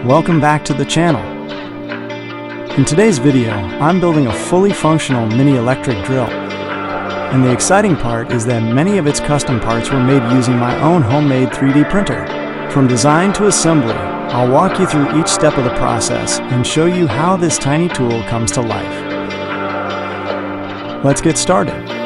Welcome back to the channel. In today's video, I'm building a fully functional mini electric drill. And the exciting part is that many of its custom parts were made using my own homemade 3D printer. From design to assembly, I'll walk you through each step of the process and show you how this tiny tool comes to life. Let's get started.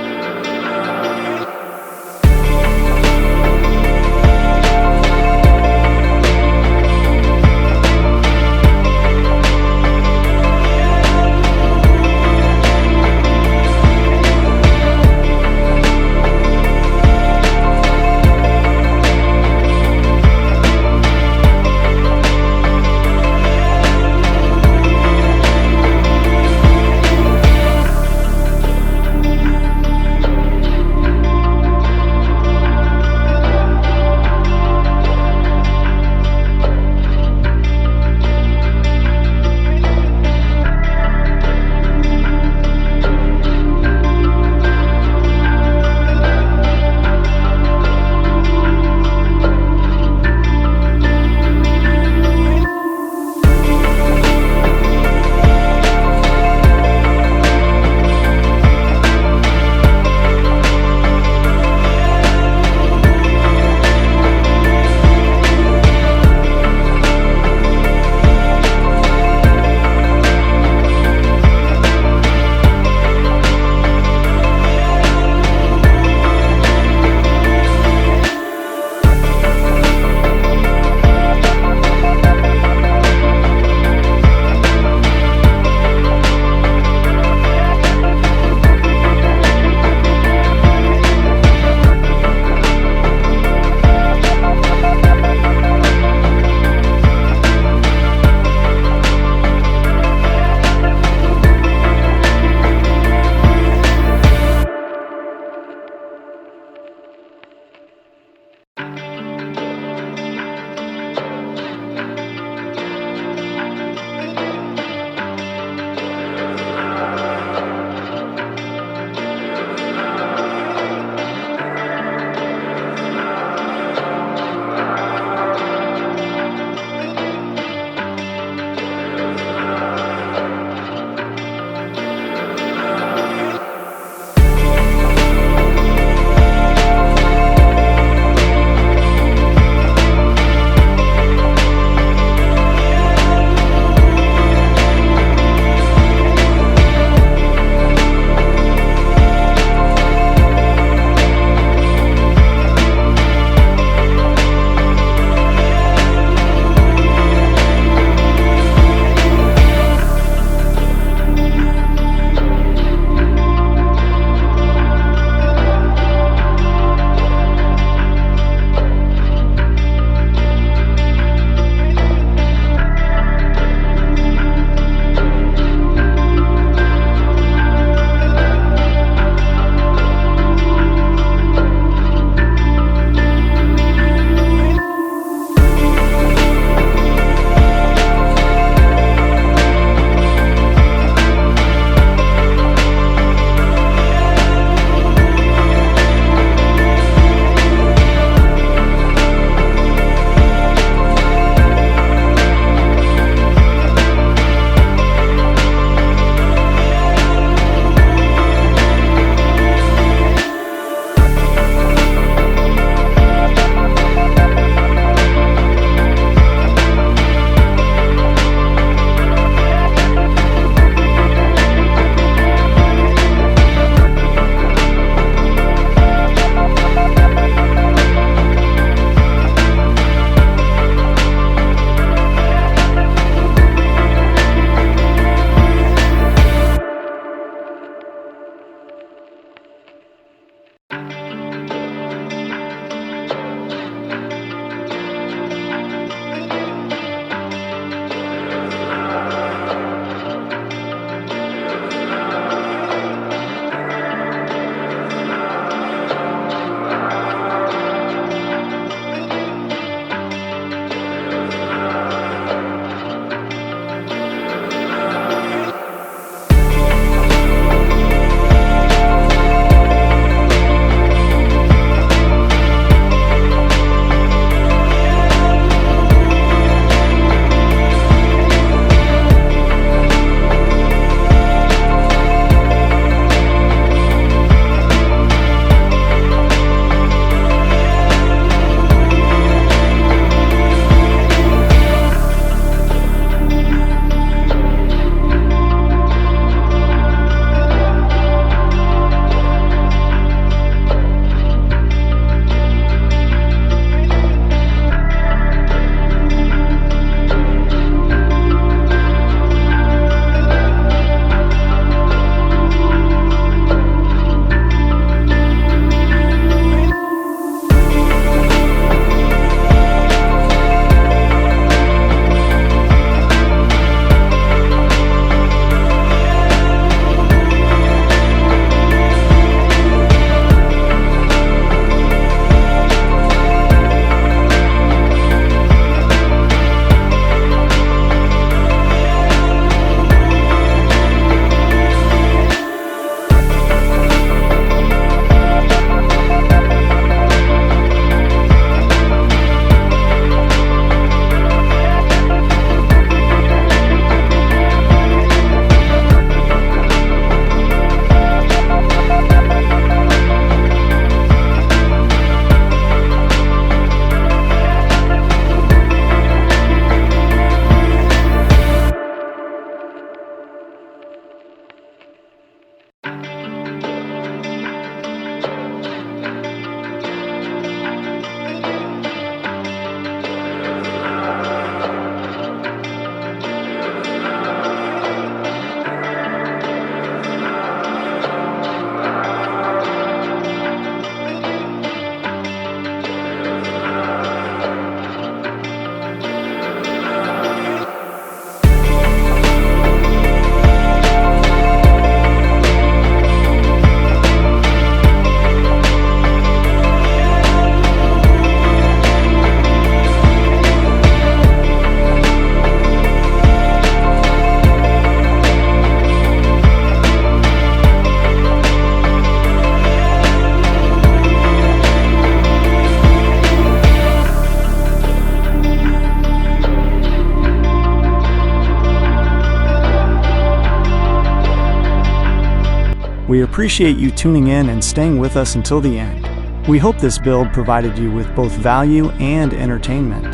We appreciate you tuning in and staying with us until the end. We hope this build provided you with both value and entertainment.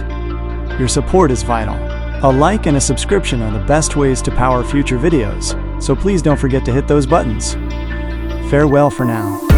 Your support is vital. A like and a subscription are the best ways to power future videos, so please don't forget to hit those buttons. Farewell for now.